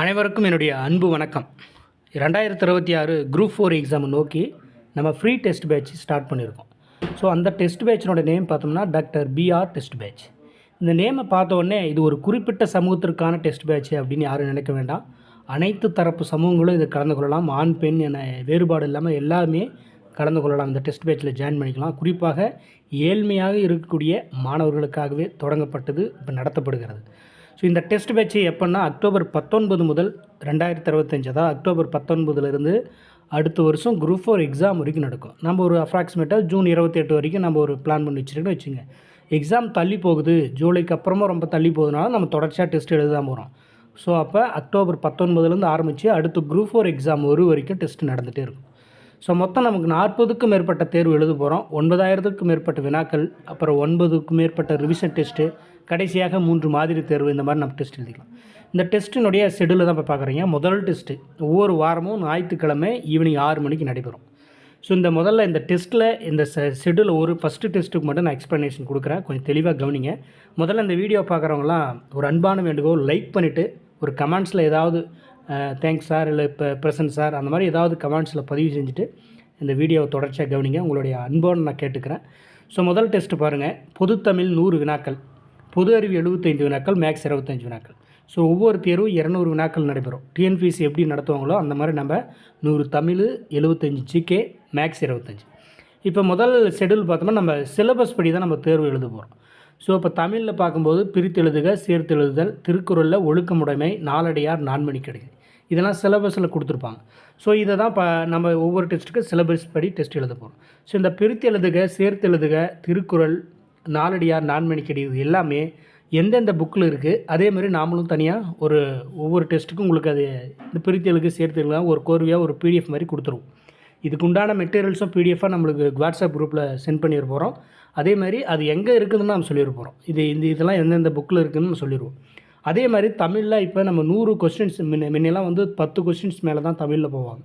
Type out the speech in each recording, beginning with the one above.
அனைவருக்கும் என்னுடைய அன்பு வணக்கம். 2026 குரூப் 4 எக்ஸாம் நோக்கி நம்ம ஃப்ரீ டெஸ்ட் பேட்ச் ஸ்டார்ட் பண்ணியிருக்கோம். ஸோ அந்த டெஸ்ட் பேட்சினோட நேம் பார்த்தோம்னா டாக்டர் பிஆர் டெஸ்ட் பேட்ச். இந்த நேமை பார்த்த உடனே இது ஒரு குறிப்பிட்ட சமூகத்திற்கான டெஸ்ட் பேட்ச் அப்படின்னு யாரும் நினைக்க வேண்டாம். அனைத்து தரப்பு சமூகங்களும் இதை கலந்து கொள்ளலாம். ஆண் பெண் என வேறுபாடு இல்லாமல் எல்லாருமே கலந்து கொள்ளலாம். இந்த டெஸ்ட் பேட்சில் ஜாயின் பண்ணிக்கலாம். குறிப்பாக ஏழ்மையாக இருக்கக்கூடிய மாணவர்களுக்காகவே தொடங்கப்பட்டது, இப்போ நடத்தப்படுகிறது. ஸோ இந்த டெஸ்ட் பேட்ச் எப்போன்னா அக்டோபர் 19 முதல் 2025, அதாவது அக்டோபர் 19லேருந்து அடுத்த வருஷம் குரூப் 4 எக்ஸாம் வரைக்கும் நடக்கும். நம்ம ஒரு அப்ராக்சிமேட்டாக ஜூன் 28 வரைக்கும் நம்ம ஒரு பிளான் பண்ணி வச்சுருக்கோன்னு வச்சுங்க. எக்ஸாம் தள்ளி போகுது, ஜூலைக்கு அப்புறமா ரொம்ப தள்ளி போகுதுனால நம்ம தொடர்ச்சியாக டெஸ்ட் எழுத தான் போகிறோம். ஸோ அப்போ அக்டோபர் 19லேருந்து ஆரம்பித்து அடுத்து குரூப் 4 எக்ஸாம் வரைக்கும் டெஸ்ட் நடந்துகிட்டே இருக்கும். ஸோ மொத்தம் நமக்கு 40க்கும் மேற்பட்ட தேர்வு எழுத போகிறோம். 9000க்கும் மேற்பட்ட வினாக்கள், அப்புறம் 9க்கும் மேற்பட்ட ரிவிஷன் டெஸ்ட்டு, கடைசியாக 3 மாதிரி தேர்வு, இந்த மாதிரி நம்ம டெஸ்ட் எழுதிக்கலாம். இந்த டெஸ்ட்டினுடைய ஷெடியூலை தான் இப்போ பார்க்குறீங்க. முதல் டெஸ்ட்டு ஒவ்வொரு வாரமும் ஞாயிற்றுக்கிழமை ஈவினிங் 6 மணிக்கு நடைபெறும். ஸோ இந்த டெஸ்ட்டில் இந்த ஷெடியூல் ஒரு ஃபஸ்ட்டு டெஸ்ட்டுக்கு மட்டும் நான் எக்ஸ்ப்ளனேஷன் கொடுக்குறேன், கொஞ்சம் தெளிவாக கவனிங்க. முதல்ல இந்த வீடியோ பார்க்குறவங்களாம் ஒரு அன்பான வேண்டுகோள், லைக் பண்ணிவிட்டு ஒரு கமெண்ட்ஸில் ஏதாவது தேங்க்ஸ் சார், இல்லை இப்போ ப்ரெசன்ட் சார், அந்த மாதிரி ஏதாவது கமெண்ட்ஸில் பதிவு செஞ்சுட்டு இந்த வீடியோவை தொடர்ச்சியாக கவனிங்க. உங்களுடைய அன்போடு நான் கேட்டுக்கிறேன். ஸோ முதல் டெஸ்ட்டு பாருங்கள். பொதுத்தமிழ் 100 வினாக்கள், பொது அறிவு 75 வினாக்கள், மேக்ஸ் 25 வினாக்கள். ஸோ ஒவ்வொரு தேர்வும் 200 வினாக்கள் நடைபெறும். டிஎன்பிஎஸ்சி எப்படி நடத்துவாங்களோ அந்த மாதிரி நம்ம 100 தமிழ், 75 ஜிகே, மேக்ஸ் 25. இப்போ முதல் ஷெடியூல் பார்த்தோம்னா நம்ம சிலபஸ் படி தான் நம்ம தேர்வு எழுத போகிறோம். ஸோ இப்போ தமிழில் பார்க்கும்போது பிரித்தெழுதுக, சேர்த்தெழுதுதல், திருக்குறளில் ஒழுக்கமுடைமை, நாலடியார், நான்மணிக்கடிகை, இதெல்லாம் சிலபஸில் கொடுத்துருப்பாங்க. ஸோ இதை தான் நம்ம ஒவ்வொரு டெஸ்ட்டுக்கு சிலபஸ் படி டெஸ்ட் எழுத போகிறோம். ஸோ இந்த பிரித்தெழுதுக, சேர்த்தெழுதுக, திருக்குறள், நாலடியார், நான்மணிக்கடி, இது எல்லாமே எந்தெந்த புக்கில் இருக்குது அதேமாதிரி நாமளும் தனியாக ஒவ்வொரு டெஸ்ட்டுக்கும் உங்களுக்கு அது இந்த பிரித்தெழுதுக, சேர்த்தெழுதுக ஒரு கோர்வையாக ஒரு பிடிஎஃப் மாதிரி கொடுத்துருவோம். இதுக்கு உண்டான மெட்டீரியல்ஸும் பிடிஎஃபாக நம்மளுக்கு வாட்ஸ்அப் குரூப்பில் சென்ட் பண்ணிட போகிறோம். அதே மாதிரி அது எங்கே இருக்குதுன்னு நம்ம சொல்லிட போகிறோம். இதெல்லாம் எந்தெந்த புக்கில் இருக்குதுன்னு நம்ம சொல்லிடுவோம். அதே மாதிரி தமிழில் இப்போ நம்ம 100 கொஸ்டின்ஸ், முன்னெல்லாம் 10 கொஸ்டின்ஸ் மேலே தான் தமிழில் போவாங்க.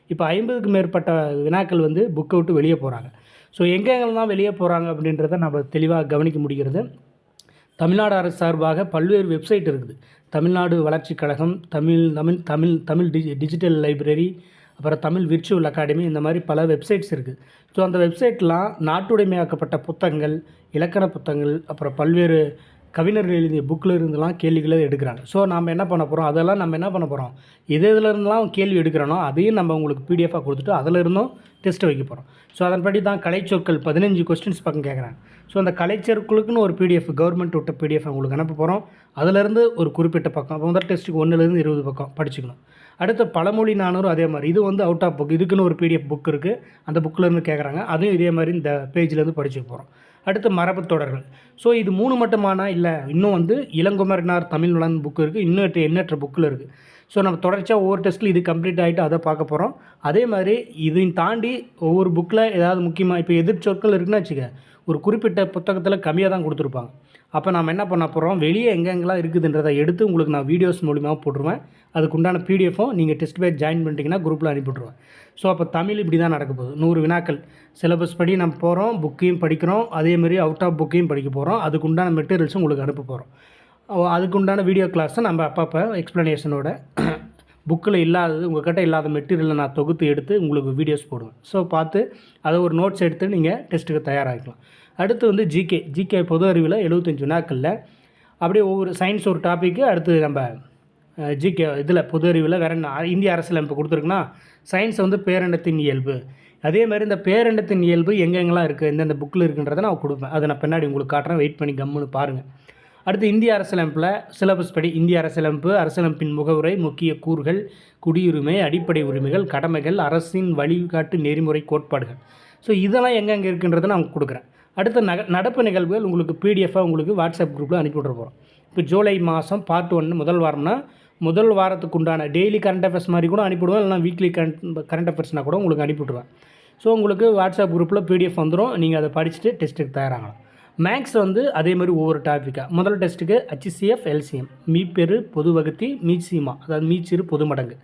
இப்போ 50க்கு மேற்பட்ட வினாக்கள் புக்கை விட்டு வெளியே போகிறாங்க. ஸோ எங்கெங்கெல்லாம் வெளியே போகிறாங்க அப்படின்றத நம்ம தெளிவாக கவனிக்க முடிகிறது. தமிழ்நாடு அரசு சார்பாக பல்வேறு வெப்சைட் இருக்குது. தமிழ்நாடு வளர்ச்சி கழகம், தமிழ் டிஜிட்டல் லைப்ரரி, அப்புறம் தமிழ் விர்ச்சுவல் அகாடமி, இந்த மாதிரி பல வெப்சைட்ஸ் இருக்குது. ஸோ அந்த வெப்சைட்லாம் நாட்டுடைமையாக்கப்பட்ட புத்தகங்கள், இலக்கண புத்தகங்கள், அப்புறம் பல்வேறு கவிஞர்கள் எழுதிய புக்கில் இருந்தெல்லாம் கேள்விகளை எடுக்கிறாங்க. ஸோ நம்ம என்ன பண்ண போகிறோம், அதெல்லாம் நம்ம என்ன பண்ண போகிறோம், இருந்தெல்லாம் கேள்வி எடுக்கிறோனோ அதையும் நம்ம உங்களுக்கு பிடிஎஃபாக கொடுத்துட்டு அதில் இருந்தும் டெஸ்ட்டு வைக்க போகிறோம். ஸோ அதன்படி தான் கலைச்சொற்கள் 15 கொஸ்டின்ஸ் பக்கம் கேட்குறாங்க. ஸோ அந்த கலைச்சொற்களுக்குன்னு ஒரு பிடிஎஃப், கவர்மெண்ட் விட்ட பிடிஎஃப் உங்களுக்கு அனுப்ப போகிறோம். அதிலேருந்து ஒரு குறிப்பிட்ட பக்கம், முதல் டெஸ்ட்டுக்கு 1லேருந்து 20 பக்கம் படிச்சுக்கணும். அடுத்து பழமொழி 400, அதே மாதிரி இது அவுட் ஆஃப் புக், இதுக்குன்னு ஒரு பிடிஎஃப் புக் இருக்குது, அந்த புக்கிலேருந்து கேட்குறாங்க, அதையும் இதே மாதிரி இந்த பேஜ்லேருந்து படிச்சுக்க போகிறோம். அடுத்து மரபு தொடர்கள். ஸோ இது 3 மட்டுமானா இல்லை, இன்னும் இளங்குமரனார் தமிழ் வளன் புக்கு இருக்குது, இன்னும் எண்ணற்ற புக்கில் இருக்குது. ஸோ நம்ம தொடர்ச்சியாக ஒவ்வொரு டெஸ்ட்டில் இது கம்ப்ளீட் ஆகிட்டு அதை பார்க்க போகிறோம். அதே மாதிரி இதையும் தாண்டி ஒவ்வொரு புக்கில் ஏதாவது முக்கியமாக இப்போ எதிர்ச்சொற்கள் இருக்குன்னு வச்சுக்க, ஒரு குறிப்பிட்ட புத்தகத்தில் கம்மியாக தான் கொடுத்துருப்பாங்க. அப்போ நம்ம என்ன பண்ண போகிறோம், வெளியே எங்கெங்கெல்லாம் இருக்குதுன்றதை எடுத்து உங்களுக்கு நான் வீடியோஸ் மூலிமா போட்டுருவேன். அதுக்குண்டான பிடிஎஃப்பும் நீங்கள் டெஸ்ட் பேட்ச் ஜாயின் பண்ணிட்டீங்கன்னா குரூப்பில் அனுப்பிவிட்ருவேன். ஸோ அப்போ தமிழ் இப்படி தான் நடக்க போகுது. 100 வினாக்கள் சிலபஸ் படி நம்ம போகிறோம், புக்கையும் படிக்கிறோம், அதேமாதிரி அவுட் ஆஃப் புக்கையும் படிக்க போகிறோம். அதுக்குண்டான மெட்டீரியல்ஸும் உங்களுக்கு அனுப்ப போகிறோம். அதுக்குண்டான வீடியோ கிளாஸை நம்ம அப்பப்போ எக்ஸ்ப்ளனேஷனோட புக்கில் இல்லாதது, உங்கள்கிட்ட இல்லாத மெட்டீரியலை நான் தொகுத்து எடுத்து உங்களுக்கு வீடியோஸ் போடுவேன். ஸோ பார்த்து அதை ஒரு நோட்ஸ் எடுத்து நீங்கள் டெஸ்ட்டுக்கு தயாராகிக்கலாம். அடுத்து ஜிகே பொது அறிவில் 75 வினாக்களில் அப்படியே ஒவ்வொரு சயின்ஸ் ஒரு டாப்பிக்கு, அடுத்து நம்ம ஜிகே இதில் பொது அறிவில் வேறு என்ன, இந்திய அரசியலமைப்பு கொடுத்துருக்குன்னா சயின்ஸ் பேரண்டத்தின் இயல்பு, அதே மாதிரி இந்த பேரண்டத்தின் இயல்பு எங்கெங்கெல்லாம் இருக்குது, எந்தெந்த புக்கில் இருக்குன்றதை நான் கொடுப்பேன். அதை நான் பின்னாடி உங்களுக்கு காட்டுறேன், வெயிட் பண்ணி கம்முன்னு பாருங்கள். அடுத்து இந்திய அரசியலமைப்பில் சிலபஸ் படி இந்திய அரசியலமைப்பு, அரசியலமைப்பின் முகவுரை, முக்கிய கூறுகள், குடியுரிமை, அடிப்படை உரிமைகள், கடமைகள், அரசின் வழிகாட்டு நெறிமுறை கோட்பாடுகள். ஸோ இதெல்லாம் எங்கெங்கே இருக்குன்றதை நான் கொடுக்குறேன். அடுத்த நடப்பு நிகழ்வுகள் உங்களுக்கு பிடிஎஃபாக உங்களுக்கு வாட்ஸ்அப் குரூப்பில் அனுப்பிவிட்ற போகிறோம். இப்போ ஜூலை மாதம் பார்ட் 1 முதல் வாரம்னா முதல் வாரத்துக்கு உண்டான டெய்லி கரண்ட் அஃபேர்ஸ் மாதிரி கூட அனுப்பிவிடுவேன், இல்லைனா வீக்லி கரண்ட் அஃபேர்ஸ்னால் கூட உங்களுக்கு அனுப்பிவிட்ருவேன். ஸோ உங்களுக்கு வாட்ஸ்அப் குரூப்பில் பிடிஎஃப் வந்துடும், நீங்கள் அதை படிச்சுட்டு டெஸ்ட்டுக்கு தயாராகலாம். மேக்ஸ் அதே மாதிரி ஒவ்வொரு டாப்பிக்காக, முதல் டெஸ்ட்டுக்கு HCF, LCM, மீப்பெரு, பொது வகுத்தி, மீச்சிமா, அதாவது மீச்சிறு, பொது மடங்கு.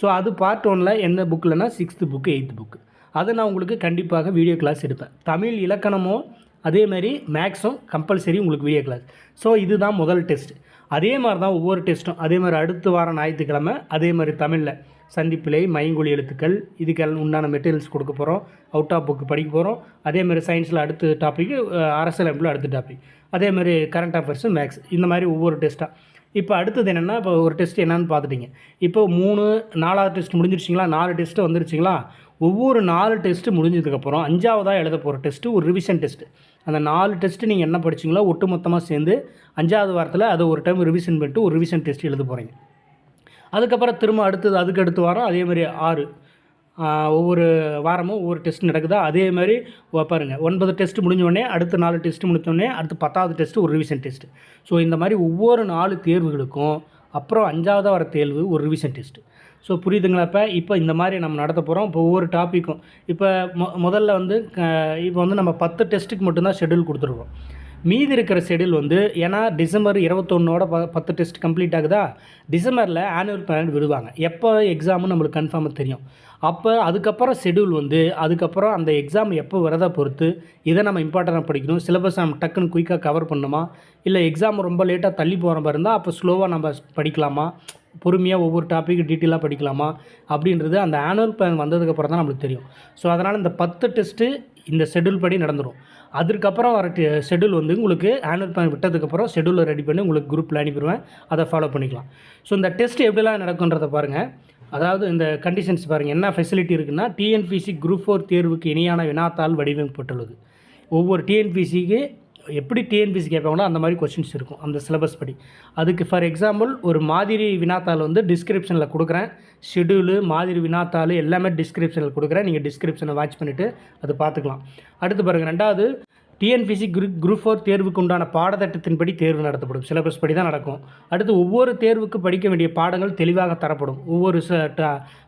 ஸோ அது பார்ட் 1ல் என்ன புக்கில்னா 6th புக்கு, 8th புக்கு, அதை நான் உங்களுக்கு கண்டிப்பாக வீடியோ கிளாஸ் எடுப்பேன். தமிழ் இலக்கணமும் அதே மாதிரி மேக்ஸும் கம்பல்சரி உங்களுக்கு வீடியோ கிளாஸ். ஸோ இதுதான் முதல் டெஸ்ட். அதே மாதிரி தான் ஒவ்வொரு டெஸ்ட்டும். அதே மாதிரி அடுத்த வாரம் ஞாயிற்றுக்கிழமை அதே மாதிரி தமிழில் சந்திப்பிழை, மைங்கொலி எழுத்துக்கள், இதுக்கெல்லாம் உண்டான மெட்டீரியல்ஸ் கொடுக்க போகிறோம். அவுட் ஆஃப் புக் படிக்க போகிறோம். அதேமாதிரி சயின்ஸில் அடுத்த டாப்பிக்கு, அரசியலமைப்பில் அடுத்த டாபிக், அதேமாதிரி கரண்ட் அஃபேர்ஸு, மேக்ஸ், இந்த மாதிரி ஒவ்வொரு டெஸ்ட்டாக. இப்போ அடுத்தது என்னென்னா, இப்போ ஒரு டெஸ்ட் என்னென்னு பார்த்துட்டிங்க. இப்போ 4வது டெஸ்ட் முடிஞ்சிருச்சிங்களா, 4 டெஸ்ட்டு வந்துருச்சிங்களா. ஒவ்வொரு 4 டெஸ்ட்டு முடிஞ்சதுக்கப்புறம் 5வதாக எழுத போகிற டெஸ்ட்டு ஒரு ரிவிஷன் டெஸ்ட்டு. அந்த 4 டெஸ்ட்டு நீங்கள் என்ன படிச்சிங்களோ ஒட்டு மொத்தமாக சேர்ந்து 5வது வாரத்தில் அதை ஒரு டைம் ரிவிஷன் பண்ணிட்டு ஒரு ரிவிஷன் டெஸ்ட் எழுத போகிறீங்க. அதுக்கப்புறம் திரும்ப அதுக்கு அடுத்த வாரம் அதேமாதிரி 6 ஒவ்வொரு வாரமும் ஒவ்வொரு டெஸ்ட் நடக்குதா. அதேமாதிரி பாருங்கள், 9 டெஸ்ட்டு முடிஞ்சோடனே அடுத்த 4 டெஸ்ட்டு முடித்தோடனே அடுத்து 10வது டெஸ்ட்டு ஒரு ரிவிஷன் டெஸ்ட்டு. ஸோ இந்த மாதிரி ஒவ்வொரு 4 தேர்வுகளுக்கும் அப்புறம் 5வது வர தேர்வு ஒரு ரிவிஷன் டெஸ்ட்டு. ஸோ புரியுதுங்களா? இப்போ இந்த மாதிரி நம்ம நடத்த போகிறோம். இப்போ ஒவ்வொரு டாப்பிக்கும் இப்போ முதல்ல இப்போ நம்ம 10 டெஸ்ட்டுக்கு மட்டும்தான் ஷெட்யூல் கொடுத்துருக்கோம். மீதி இருக்கிற ஷெட்யூல் ஏன்னா டிசம்பர் 21ஓட 10 டெஸ்ட் கம்ப்ளீட் ஆகுதா. டிசம்பரில் ஆனுவல் பிளான் விடுவாங்க. எப்போ எக்ஸாமுன்னு நம்மளுக்கு கன்ஃபார்மாக தெரியும். அப்போ அதுக்கப்புறம் ஷெட்யூல் அதுக்கப்புறம் அந்த எக்ஸாம் எப்போ வரதை பொறுத்து இதை நம்ம இம்பார்ட்டண்ட்டாக படிக்கணும். சிலபஸ் நம்ம டக்குன்னு குயிக்காக கவர் பண்ணணுமா, இல்லை எக்ஸாம் ரொம்ப லேட்டாக தள்ளி போகிற மாதிரி இருந்தால் அப்போ ஸ்லோவாக நம்ம படிக்கலாமா, பொறுமையாக ஒவ்வொரு டாப்பிக்கு டீட்டெயிலாக படிக்கலாமா அப்படின்றது அந்த ஆனுவல் பிளான் வந்ததுக்கப்புறம் தான் நம்மளுக்கு தெரியும். ஸோ அதனால் இந்த 10 டெஸ்ட்டு இந்த ஷெட்யூல் படி நடந்துடும். அதுக்கப்புறம் வர ஷெட்யூல் உங்களுக்கு ஆனுவல் பிளான் விட்டதுக்கப்புறம் ஷெட்யூலை ரெடி பண்ணி உங்களுக்கு குரூப்பில் அனுப்பிடுவேன். அதை ஃபாலோ பண்ணிக்கலாம். ஸோ இந்த டெஸ்ட் எப்படிலாம் நடக்குன்றதை பாருங்கள். அதாவது இந்த கண்டிஷன்ஸ் பாருங்கள், என்ன ஃபெசிலிட்டி இருக்குன்னா, டிஎன்பிசி குரூப் 4 தேர்வுக்கு இணையான வினாத்தாள் வடிவமைக்கப்பட்டுள்ளது. ஒவ்வொரு டிஎன்பிசிக்கு எப்படி டிஎன்பிசி கேட்பாங்களோ அந்த மாதிரி கொஸ்டின்ஸ் இருக்கும் அந்த சிலபஸ் படி. அதுக்கு ஃபார் எக்ஸாம்பிள் ஒரு மாதிரி வினாத்தாள் டிஸ்கிரிப்ஷனில் கொடுக்குறேன். ஷெட்யூலு, மாதிரி வினாத்தாள் எல்லாமே டிஸ்கிரிப்ஷனில் கொடுக்குறேன். நீங்கள் டிஸ்கிரிப்ஷனை வாட்ச் பண்ணிவிட்டு அதை பார்த்துக்கலாம். அடுத்து பாருங்கள், 2வது டிஎன்பிசி குரூப் 4 தேர்வுக்கு உண்டான பாடத்திட்டத்தின்படி தேர்வு நடத்தப்படும். சிலபஸ் படி தான் நடக்கும். அடுத்து ஒவ்வொரு தேர்வுக்கு படிக்க வேண்டிய பாடங்கள் தெளிவாக தரப்படும். ஒவ்வொரு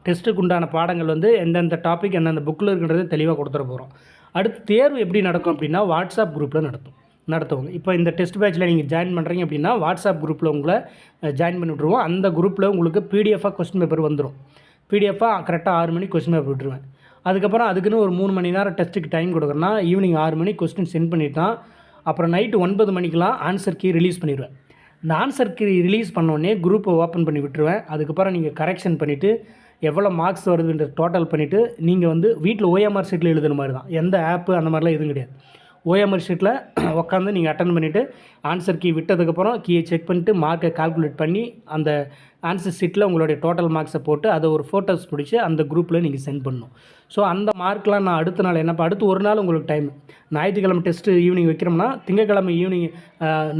டெஸ்ட்டுக்கு உண்டான பாடங்கள் எந்தெந்த டாபிக் எந்தெந்த புக்கில் இருக்கிறது தெளிவாக கொடுத்துட போகிறோம். அடுத்து தேர்வு எப்படி நடக்கும் அப்படின்னா, வாட்ஸ்அப் குரூப்பில் நடத்துவாங்க. இப்போ இந்த டெஸ்ட் பேட்சில் நீங்கள் ஜாயின் பண்ணுறீங்க அப்படின்னா வாட்ஸ்அப் குரூப்பில் உங்களை ஜாயின் பண்ணி விட்ருவோம். அந்த குரூப்பில் உங்களுக்கு பிடிஎஃபாக கொஸ்டின் பேப்பர் வந்துடும். பிடிஎஃபாக கரெக்டாக 6 மணிக்கு கொஸ்டின் பேப்பர் விட்டுருவேன். அதுக்கப்புறம் அதுக்குன்னு ஒரு 3 மணி நேரம் டெஸ்ட்டுக்கு டைம் கொடுக்குறேன்னா ஈவினிங் 6 மணிக்கு கொஸ்டின் சென்ட் பண்ணிட்டான். அப்புறம் நைட்டு 9 மணிக்கெலாம் ஆன்சர் கீ ரிலீஸ் பண்ணிடுவேன். இந்த ஆன்சர் கீ ரிலீஸ் பண்ணோடனே குரூப்பை ஓப்பன் பண்ணி விட்டுருவேன். அதுக்கப்புறம் நீங்கள் கரெக்ஷன் பண்ணிவிட்டு எவ்வளோ மார்க்ஸ் வருதுன்ற டோட்டல் பண்ணிவிட்டு நீங்கள் வீட்டில் ஓஎம்ஆர் ஷீட்டில் எழுதுன மாதிரி தான். எந்த ஆப்பு அந்த மாதிரிலாம் எதுவும் கிடையாது. ஓஎம்ஆர் ஷீட்டில் உட்காந்து நீங்கள் அட்டன் பண்ணிவிட்டு ஆன்சர் கீ விட்டதுக்கப்புறம் கீயை செக் பண்ணிவிட்டு மார்க்கை கால்குலேட் பண்ணி அந்த ஆன்சர் ஷீட்டில் உங்களுடைய டோட்டல் மார்க்ஸை போட்டு அதை ஒரு ஃபோட்டோஸ் பிடிச்சி அந்த குரூப்பில் நீங்கள் சென்ட் பண்ணணும். ஸோ அந்த மார்க்லாம் நான் அடுத்த நாள் அடுத்து ஒரு நாள் உங்களுக்கு டைம். ஞாயிற்றுக்கிழமை டெஸ்ட்டு ஈவினிங் வைக்கிறோம்னா திங்கக்கிழமை ஈவினிங்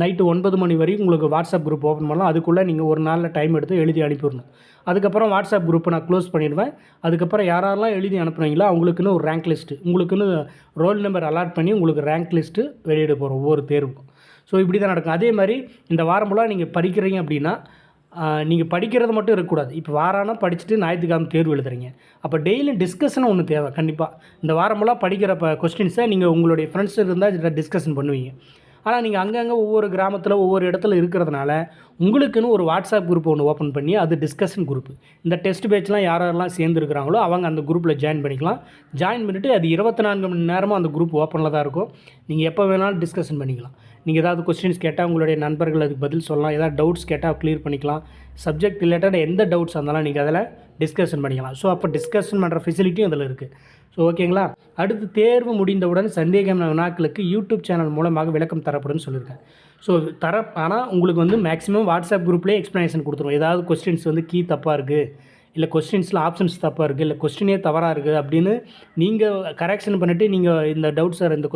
நைட்டு 9 மணி வரைக்கும் உங்களுக்கு வாட்ஸ்அப் குரூப் ஓப்பன் பண்ணலாம். அதுக்குள்ளே நீங்கள் ஒரு நாளில் டைம் எடுத்து எழுதி அனுப்பிடணும். அதுக்கப்புறம் வாட்ஸ்அப் குரூப்பை நான் க்ளோஸ் பண்ணிடுவேன். அதுக்கப்புறம் யாரெல்லாம் எழுதி அனுப்புனீங்களோ அவங்களுக்குன்னு ஒரு ரேங்க் லிஸ்ட்டு, உங்களுக்குன்னு ரோல் நம்பர் அலாட் பண்ணி உங்களுக்கு ரேங்க் லிஸ்ட்டு வெளியிட போகிறோம் ஒவ்வொரு தேர்வுக்கும். ஸோ இப்படி தான் நடக்கும். அதே மாதிரி இந்த வாரம் ஃபுல்லாக நீங்கள் படிக்கிறீங்க அப்படின்னா நீங்கள் படிக்கிறது மட்டும் இருக்கக்கூடாது. இப்போ வாரானா படிச்சுட்டு ஞாயிற்றுக்கிழமை தேர்வு எழுதுறீங்க. அப்போ டெய்லியும் டிஸ்கஷன் ஒன்று தேவை கண்டிப்பாக. இந்த வாரம் ஃபுல்லாக படிக்கிற கொஸ்டின்ஸை நீங்கள் உங்களுடைய ஃப்ரெண்ட்ஸ் இருந்தால் டிஸ்கஷன் பண்ணுவீங்க. ஆனால் நீங்கள் அங்கங்கே ஒவ்வொரு கிராமத்தில் ஒவ்வொரு இடத்துல இருக்கிறதுனால உங்களுக்குன்னு ஒரு வாட்ஸ்அப் குரூப் ஒன்று ஓப்பன் பண்ணி அது டிஸ்கஷன் குரூப். இந்த டெஸ்ட் பேட்ச்லாம் யாரெல்லாம் சேர்ந்துருக்கிறாங்களோ அவங்க அந்த குரூப்பில் ஜாயின் பண்ணிக்கலாம். ஜாயின் பண்ணிவிட்டு அது 24 மணி நேரமும் அந்த குரூப் ஓப்பனில் தான் இருக்கும். நீங்கள் எப்போ வேணாலும் டிஸ்கஷன் பண்ணிக்கலாம். நீங்கள் ஏதாவது கொஸ்டின்ஸ் கேட்டால் உங்களுடைய நண்பர்கள் அதுக்கு பதில் சொல்லலாம். ஏதாவது டவுட்ஸ் கேட்டால் க்ளியர் பண்ணிக்கலாம். சப்ஜெக்ட் ரிலேட்டட் எந்த டவுட்ஸ் இருந்தாலும் நீங்கள் அதில் டிஸ்கஷன் பண்ணிக்கலாம். ஸோ அப்போ டிஸ்கஷன் பண்ணுற ஃபெசிலிட்டியும் அதில் இருக்குது. ஸோ ஓகேங்களா. அடுத்து தேர்வு முடிந்தவுடன் சந்தேகம் வினாக்களுக்கு யூடியூப் சேனல் மூலமாக விளக்கம் தரப்படும்னு சொல்லியிருக்கேன். ஸோ ஆனால் உங்களுக்கு மேக்ஸிமம் வாட்ஸ்அப் குரூப்லேயே எக்ஸ்ப்ளனேஷன் கொடுத்துருவோம். ஏதாவது கொஸ்டின்ஸ் கீ தப்பாக இருக்குது, இல்லை கொஸ்டின்ஸில் ஆப்ஷன்ஸ் தப்பாக இருக்குது, இல்லை கொஸ்டினே தவறாக இருக்குது அப்படின்னு நீங்கள் கரெக்ஷன் பண்ணிவிட்டு நீங்கள் இந்த டவுட் சார் இந்த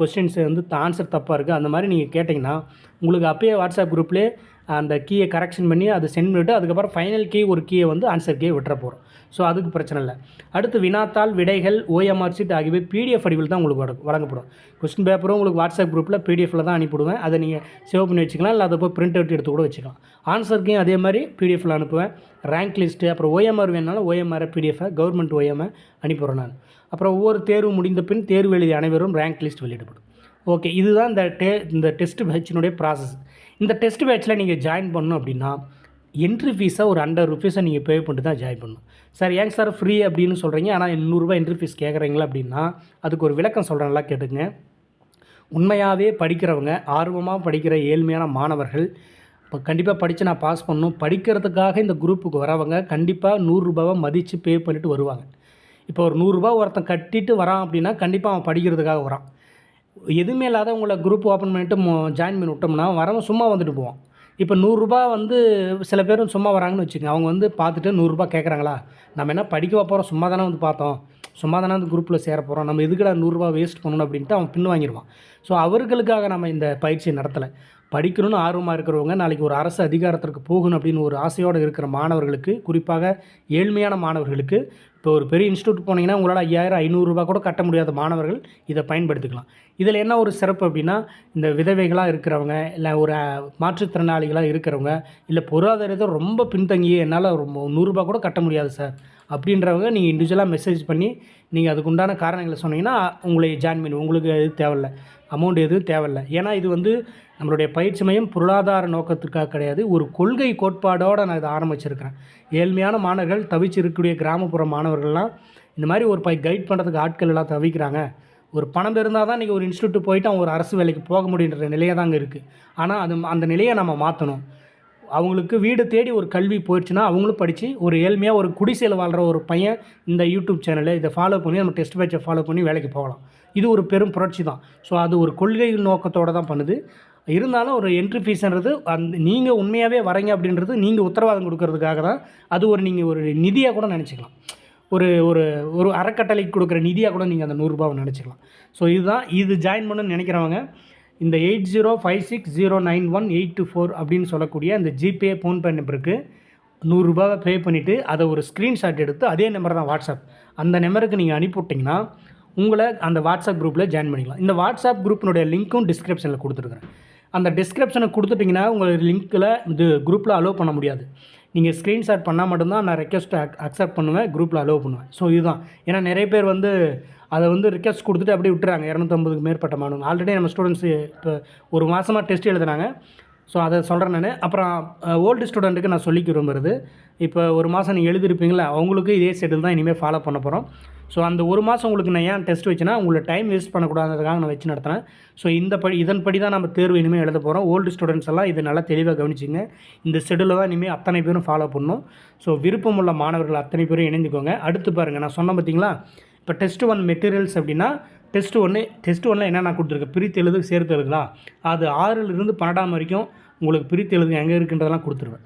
கொஸ்டின்ஸு ஆன்சர் தப்பாக இருக்குது அந்த மாதிரி நீங்கள் கேட்டிங்கன்னா உங்களுக்கு அப்போயே வாட்ஸ்அப் குரூப்லேயே அந்த கீயை கரெக்ஷன் பண்ணி அதை சென்ட் பண்ணிவிட்டு அதுக்கப்புறம் ஃபைனல் கீ ஒரு கீயை ஆன்சர் கீயை விட்டுற போகிறோம். ஸோ அதுக்கு பிரச்சனை இல்லை. அடுத்து வினாத்தாள், விடைகள், ஓஎம்ஆர் ஷீட் ஆகியவை பிடிஎஃப் வடிவில் தான் உங்களுக்கு வழங்கப்படும். கொஸ்டின் பேப்பரும் உங்களுக்கு வாட்ஸ்அப் குரூப்பில் பிடிஎஃபில் தான் அனுப்பிவிடுவேன். அதை நீங்கள் சேவ் பண்ணி வச்சுக்கலாம், இல்லை அதை போய் பிரிண்ட் அவுட் எடுத்து கூட வச்சுக்கலாம். ஆன்சருக்கையும் அதே மாதிரி பிடிஎஃபில் அனுப்புவேன். ரேங்க் லிஸ்ட்டு அப்புறம் ஓஎம்ஆர் வேணுனாலும் ஓஎம்ஆர் பிடிஎஃபை கவர்மெண்ட் ஓஎம்ஆர் அனுப்பிடுறேன் நான். அப்புறம் ஒவ்வொரு தேர்வு முடிந்த பின் தேர்வு எழுதிய அனைவரும் ரேங்க் லிஸ்ட் வெளியிடப்படும். ஓகே, இதுதான் இந்த டெஸ்ட் பேட்சினுடைய ப்ராசஸ். இந்த டெஸ்ட் பேட்சில் நீங்கள் ஜாயின் பண்ணணும் அப்படின்னா என்ட்ரி ஃபீஸாக ஒரு ₹100 நீங்கள் பே பண்ணிட்டு தான் ஜாயின் பண்ணணும். சார் ஏங்க சார் ஃப்ரீ அப்படின்னு சொல்கிறீங்க, ஆனால் ₹200 என்ட்ரி ஃபீஸ் கேட்குறீங்களா அப்படின்னா அதுக்கு ஒரு விளக்கம் சொல்கிறேன், நல்லா கேட்டுங்க. உண்மையாகவே படிக்கிறவங்க, ஆர்வமாக படிக்கிற ஏழ்மையான மாணவர்கள் இப்போ கண்டிப்பாக படித்து நான் பாஸ் பண்ணணும், படிக்கிறதுக்காக இந்த குரூப்புக்கு வரவங்க கண்டிப்பாக 100 ரூபாவை மதித்து பே பண்ணிவிட்டு வருவாங்க. இப்போ ஒரு 100 ரூபா ஒருத்தன் கட்டிட்டு வரான் அப்படின்னா கண்டிப்பாக அவன் படிக்கிறதுக்காக வரான். எதுவுமே இல்லாத உங்களை குரூப் ஓப்பன் பண்ணிவிட்டு ஜாயின் பண்ணி விட்டோம்னா வரவன் சும்மா வந்துட்டு போவான். இப்போ 100 ரூபா வந்து சில பேரும் சும்மா வராங்கன்னு வச்சுக்கோங்க. அவங்க வந்து பார்த்துட்டு 100 ரூபா கேட்குறாங்களா, நம்ம என்ன படிக்கவா போகிறோம், சும்மா தானே வந்து பார்த்தோம், சும்மா தானே அந்த குரூப்பில் சேர போகிறோம், நம்ம எதுக்குடா 100 ரூபா வேஸ்ட் பண்ணணும் அப்படின்ட்டு அவன் பின் வாங்கிடுவான். ஸோ அவர்களுக்காக நம்ம இந்த பயிற்சியை நடத்தலை. படிக்கணும்னு ஆர்வமாக இருக்கிறவங்க, நாளைக்கு ஒரு அரசு அதிகாரத்திற்கு போகணும் அப்படின்னு ஒரு ஆசையோடு இருக்கிற மாணவர்களுக்கு, குறிப்பாக ஏழ்மையான மாணவர்களுக்கு, இப்போ ஒரு பெரிய இன்ஸ்டியூட் போனீங்கன்னா உங்களால் 5000 500 ரூபா கூட கட்ட முடியாத மாணவர்கள் இதை பயன்படுத்திக்கலாம். இதில் என்ன ஒரு சிறப்பு அப்படின்னா, இந்த விதவைகளாக இருக்கிறவங்க, இல்லை ஒரு மாற்றுத்திறனாளிகளாக இருக்கிறவங்க, இல்லை பொருளாதாரத்தில் ரொம்ப பின்தங்கிய என்னால் ரொம்ப 100 ரூபா கூட கட்ட முடியாது சார் அப்படின்றவங்க, நீங்கள் இண்டிவிஜுவலாக மெசேஜ் பண்ணி நீங்கள் அதுக்கு உண்டான காரணங்களை சொன்னீங்கன்னா உங்களை ஜாயின் பண்ணி, உங்களுக்கு எதுவும் தேவையில்லை, அமௌண்ட் எதுவும் தேவையில்லை. ஏன்னா இது வந்து நம்மளுடைய பயிற்சி மையம் பொருளாதார நோக்கத்திற்காக கிடையாது, ஒரு கொள்கை கோட்பாடோடு நான் இதை ஆரம்பிச்சிருக்கிறேன். ஏழ்மையான மாணவர்கள் தவிச்சு இருக்கக்கூடிய கிராமப்புற மாணவர்கள்லாம் இந்த மாதிரி ஒரு கைட் பண்ணுறதுக்கு ஆட்கள் எல்லாம் தவிக்கிறாங்க. ஒரு பணம் இருந்தால் தான் நீங்கள் ஒரு இன்ஸ்டியூட்டு போயிட்டு அவங்க ஒரு அரசு வேலைக்கு போக முடியுன்ற நிலையாக தாங்க இருக்குது. ஆனால் அந்த நிலையை நம்ம மாற்றணும். அவங்களுக்கு வீடு தேடி ஒரு கல்வி போயிடுச்சுன்னா அவங்களும் படித்து ஒரு ஏழ்மையாக ஒரு குடிசையில் வாழ்கிற ஒரு பையன் இந்த யூடியூப் சேனலை இதை ஃபாலோ பண்ணி நம்ம டெஸ்ட் பேட்சை ஃபாலோ பண்ணி வேலைக்கு போகலாம். இது ஒரு பெரும் புரட்சி தான். ஸோ அது ஒரு கொள்கை நோக்கத்தோடு தான் பண்ணுது. இருந்தாலும் ஒரு என்ட்ரி ஃபீஸ்ன்றது நீங்கள் உண்மையாகவே வரீங்க அப்படின்றது நீங்கள் உத்தரவாதம் கொடுக்கறதுக்காக தான். அது ஒரு நீங்கள் ஒரு நிதியாக கூட நினச்சிக்கலாம். ஒரு ஒரு ஒரு அறக்கட்டளைக்கு கொடுக்குற நிதியாக கூட நீங்கள் அந்த 100 ரூபாவை நினச்சிக்கலாம். ஸோ இதுதான் இது ஜாயின் பண்ணணும்னு நினைக்கிறவங்க இந்த 8056091824 அப்படின்னு சொல்லக்கூடிய அந்த ஜிபே ஃபோன்பே நம்பருக்கு 100 ரூபாவை பே பண்ணிவிட்டு அதை ஒரு ஸ்க்ரீன்ஷாட் எடுத்து அதே நம்பர் தான் வாட்ஸ்அப், அந்த நம்பருக்கு நீங்கள் அனுப்பிவிட்டிங்கன்னா உங்களை அந்த வாட்ஸ்அப் குரூப்பில் ஜாயின் பண்ணிக்கலாம். இந்த வாட்ஸ்அப் குரூப்பினுடைய லிங்க்கும் டிஸ்கிரிப்ஷனில் கொடுத்துருக்குறேன். அந்த டிஸ்கிரிப்ஷனை கொடுத்துட்டிங்கன்னா உங்கள் லிங்க்கில் இது குரூப்பில் அலோவ் பண்ண முடியாது. நீங்கள் ஸ்க்ரீன்ஷாட் பண்ணால் மட்டும்தான் நான் ரெக்வஸ்ட்டை அக்செப்ட் பண்ணுவேன், குரூப்பில் அலோவ் பண்ணுவேன். ஸோ இதுதான். ஏன்னா நிறைய பேர் வந்து அதை வந்து ரிக்வெஸ்ட் கொடுத்துட்டு அப்படியே விட்டுறாங்க. 250க்கு மேற்பட்ட மாணவர்கள் ஆல்ரெடி நம்ம ஸ்டூடெண்ட்ஸு இப்போ ஒரு மாதமாக டெஸ்ட் எழுதுனாங்க. ஸோ அதை சொல்கிறேன் நான். அப்புறம் ஓல்டு ஸ்டூடெண்ட்டுக்கு நான் சொல்லிக்க விரும்புகிறது, இப்போ ஒரு மாதம் நீங்கள் எழுதிருப்பீங்களா, அவங்களுக்கு இதே ஷெட்யூல் தான் இனிமேல் ஃபாலோ பண்ண போகிறோம். ஸோ அந்த ஒரு மாதம் உங்களுக்கு நான் ஏன் டெஸ்ட் வச்சேன்னா உங்களை டைம் வேஸ்ட் பண்ணக்கூடாதுக்காக நான் வச்சு நடத்துகிறேன். ஸோ இதன்படி தான் நம்ம தேர்வு இனிமேல் எழுத போகிறோம். ஓல்டு ஸ்டூடெண்ட்ஸ் எல்லாம் இது நல்லா தெளிவாக கவனிச்சிங்க. இந்த ஷெட்யூலில் தான் இனிமேல் அத்தனை பேரும் ஃபாலோ பண்ணணும். ஸோ விருப்பமுள்ள மாணவர்கள் அத்தனை பேரும் இணைந்துக்கோங்க. அடுத்து பாருங்கள், நான் சொன்னேன் பார்த்தீங்களா, இப்போ டெஸ்ட் 1 மெட்டீரியல்ஸ் அப்படின்னா டெஸ்ட் 1 என்னென்ன கொடுத்துருக்கு, பிரித்து எழுது சேர்த்து எழுதுங்களா, அது 6லிருந்து 12ஆம் வரைக்கும் உங்களுக்கு பிரித்து எழுது எங்கே இருக்குன்றதெல்லாம் கொடுத்துருவேன்.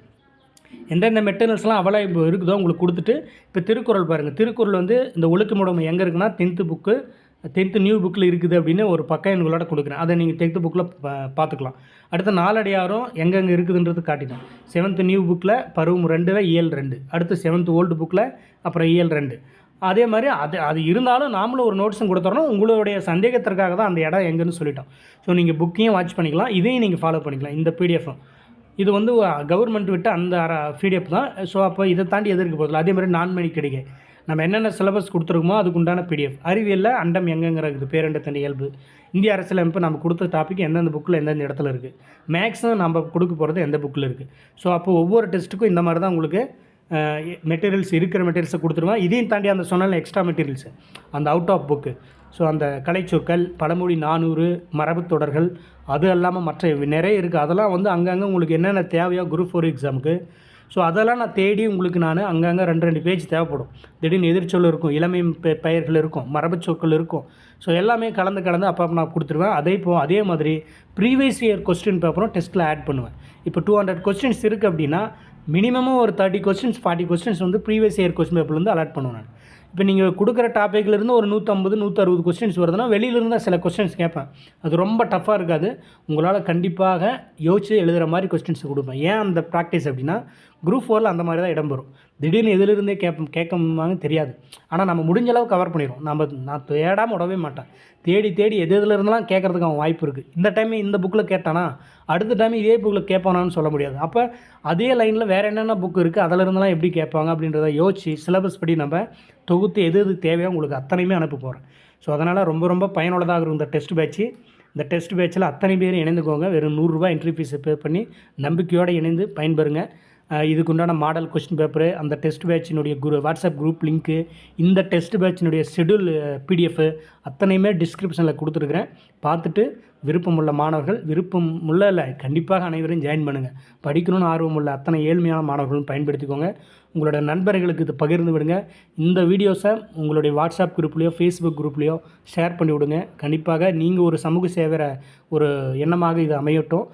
எந்தெந்த மெட்டீரியல்ஸ்லாம் அவைலபிள் இருக்குதோ உங்களுக்கு கொடுத்துட்டு, இப்போ திருக்குறள் பாருங்கள். திருக்குறள் வந்து இந்த ஒழுக்கமுடைமை எங்கே இருக்குன்னா 10th நியூ புக்கில் இருக்குது அப்படின்னு ஒரு பக்கம் எங்களோட கொடுக்குறேன். அதை நீங்கள் 10th புக்கில் பார்த்துக்கலாம். அடுத்து நாலடியாரும் எங்கெங்கே இருக்குதுன்றது காட்டிட்டேன். 7th நியூ புக்கில் பருவம் 2ல் இயல் 2, அடுத்து 7th ஓல்டு புக்கில், அப்புறம் இயல் 2. அதே மாதிரி அது இருந்தாலும் நாமளும் ஒரு நோட்ஸும் கொடுத்துறோம். உங்களுடைய சந்தேகத்திற்காக தான் அந்த இடம் எங்கேன்னு சொல்லிட்டோம். ஸோ நீங்கள் புக்கையும் வாட்ச் பண்ணிக்கலாம், இதையும் நீங்கள் ஃபாலோ பண்ணிக்கலாம். இந்த பிடிஎஃப்பும் இது வந்து கவர்மெண்ட் விட்டு அந்த பிடிஎஃப் தான். ஸோ அப்போ இதை தாண்டி எது இருக்க போதில்லை. அதே மாதிரி நான்மணி கிடைக்க நம்ம என்னென்ன சிலபஸ் கொடுத்துருக்கோமோ அதுக்கு உண்டான பிடிஎஃப். அறிவியலில் அண்டம் எங்கெங்கிறது, பேரண்ட தனி இயல்பு, இந்திய அரசியலமைப்பு நம்ம கொடுத்த டாபிக் எந்தெந்த புக்கில் எந்தெந்த இடத்துல இருக்குது, மேக்ஸும் நம்ம கொடுக்க போகிறது எந்த புக்கில் இருக்குது. ஸோ அப்போ ஒவ்வொரு டெஸ்ட்டுக்கும் இந்த மாதிரி தான் உங்களுக்கு மெட்டீரியல்ஸ் இருக்கிற மெட்டீரியல்ஸை கொடுத்துருவேன். இதையும் தாண்டி அந்த சொன்ன எக்ஸ்ட்ரா மெட்டீரியல்ஸு அந்த அவுட் ஆஃப் புக்கு. ஸோ அந்த கலைச்சொற்கள், பழமொழி 400, மரபு தொடர்கள், அது இல்லாமல் மற்ற நிறைய இருக்குது. அதெல்லாம் வந்து அங்கங்கே உங்களுக்கு என்னென்ன தேவையோ குரூப் 4 எக்ஸாமுக்கு, ஸோ அதெல்லாம் நான் தேடி உங்களுக்கு நான் அங்கங்கே 2 பேஜ் தேவைப்படும். திடீர்னு எதிர்ச்சொல் இருக்கும், இளமை பெயர்கள் இருக்கும், மரபு சொற்கள் இருக்கும். ஸோ எல்லாமே கலந்து அப்போ நான் கொடுத்துருவேன். அதே மாதிரி ப்ரீவியஸ் இயர் கொஸ்டின் பேப்பரும் டெஸ்ட்டில் ஆட் பண்ணுவேன். இப்போ 200 கொஸ்டின்ஸ் இருக்குது அப்படின்னா மினிமமும் ஒரு 30 கொஸ்டின்ஸ் 40 கொஸ்டின்ஸ் வந்து ப்ரீவியஸ் இயர் கொஸ்டின் பேப்பர்லேருந்து அலாட் பண்ணுவேன் நான். இப்போ நீங்கள் கொடுக்குற டாப்பிக்லேருந்து ஒரு 150 160 கொஸ்டின்ஸ் வருதுன்னா வெளியிலேருந்து சில கொஸ்டின்ஸ் கேட்பேன். அது ரொம்ப டஃப்பாக இருக்காது, உங்களால் கண்டிப்பாக யோசிச்சு எழுதுகிற மாதிரி கொஸ்டின்ஸ் கொடுப்பேன். ஏன் அந்த ப்ராக்டிஸ் அப்படின்னா குரூப் 4ல் அந்த மாதிரி தான் இடம் வரும். திடீர்னு எதிலிருந்தே கேட்கமாங்க தெரியாது. ஆனால் நம்ம முடிஞ்ச அளவு கவர் பண்ணிடுவோம். நான் தேடாமல் விடவே மாட்டேன். தேடி எதில் இருந்தெல்லாம் கேட்குறதுக்கு அவன் வாய்ப்பு இருக்குது. இந்த டைம் இந்த புக்கில் கேட்டானா அடுத்த டைம் இதே புக்கில் கேட்பானான்னு சொல்ல முடியாது. அப்போ அதே லைனில் வேறு என்னென்ன புக் இருக்குது அதில் இருந்தெல்லாம் எப்படி கேட்பாங்க அப்படின்றத யோசித்து சிலபஸ் படி நம்ம தொகுத்து எது தேவையோ உங்களுக்கு அத்தனையுமே அனுப்ப போகிறேன். ஸோ அதனால் ரொம்ப பயனுள்ளதாக இருக்கும் இந்த டெஸ்ட் பேட்ச்சு. இந்த டெஸ்ட் பேட்சில் அத்தனை பேரும் இணைந்துக்கோங்க. வெறும் 100 ரூபாய் என்ட்ரி ஃபீஸை பே பண்ணி நம்பிக்கையோடு இணைந்து பயன்பெறுங்க. இதுக்குண்டான மாடல் கொஸ்டின் பேப்பரு, அந்த டெஸ்ட் பேட்சினுடைய வாட்ஸ்அப் குரூப் லிங்க்கு, இந்த டெஸ்ட் பேட்சினுடைய ஷெடியூல் பிடிஎஃப் அத்தனையுமே டிஸ்கிரிப்ஷனில் கொடுத்துருக்குறேன். பார்த்துட்டு விருப்பமுள்ள மாணவர்கள், விருப்பமுள்ள இல்லை கண்டிப்பாக அனைவரும் ஜாயின் பண்ணுங்கள். படிக்கணும்னு ஆர்வமுள்ள அத்தனை ஏழ்மையான மாணவர்களும் பயன்படுத்திக்கோங்க. உங்களோட நண்பர்களுக்கு இது பகிர்ந்து விடுங்க. இந்த வீடியோஸை உங்களுடைய வாட்ஸ்அப் குரூப்லேயோ ஃபேஸ்புக் குரூப்லேயோ ஷேர் பண்ணி விடுங்க. கண்டிப்பாக நீங்கள் ஒரு சமூக சேவை ஒரு எண்ணமாக இது அமையட்டும்.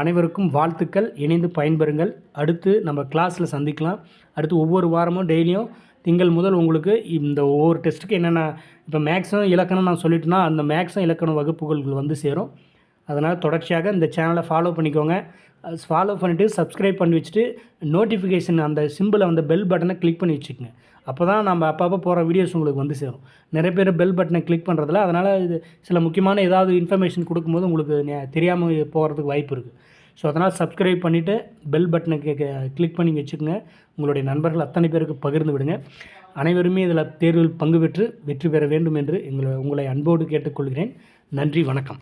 அனைவருக்கும் வாழ்த்துக்கள். இணைந்து பயன்பெறுங்கள். அடுத்து நம்ம கிளாஸில் சந்திக்கலாம். அடுத்து ஒவ்வொரு வாரமும் டெய்லியும் திங்கள் முதல் உங்களுக்கு இந்த ஒவ்வொரு டெஸ்ட்டுக்கு என்னென்ன இப்போ மேக்ஸும் இலக்கணம் நான் சொல்லிட்டேன்னா அந்த மேக்ஸும் இலக்கணம் வகுப்புகள் வந்து சேரும். அதனால் தொடர்ச்சியாக இந்த சேனலை ஃபாலோ பண்ணிக்கோங்க. ஃபாலோ பண்ணிவிட்டு சப்ஸ்கிரைப் பண்ணி வச்சுட்டு நோட்டிஃபிகேஷன் அந்த சிம்பிளை வந்து பெல் பட்டனை கிளிக் பண்ணி வச்சுக்கோங்க. அப்போ தான் நம்ம அப்பப்போ போகிற வீடியோஸ் உங்களுக்கு வந்து சேரும். நிறைய பேர் பெல் பட்டனை கிளிக் பண்ணுறதில்ல. அதனால் இது சில முக்கியமான ஏதாவது இன்ஃபர்மேஷன் கொடுக்கும்போது உங்களுக்கு தெரியாமல் போகிறதுக்கு வாய்ப்பு இருக்குது. ஸோ அதனால் சப்ஸ்கிரைப் பண்ணிவிட்டு பெல் பட்டனை கிளிக் பண்ணி வச்சுக்கோங்க. உங்களுடைய நண்பர்கள் அத்தனை பேருக்கு பகிர்ந்து விடுங்க. அனைவருமே இதில் தேர்வில் பங்கு பெற்று வெற்றி பெற வேண்டும் என்று உங்களை அன்போடு கேட்டுக்கொள்கிறேன். நன்றி, வணக்கம்.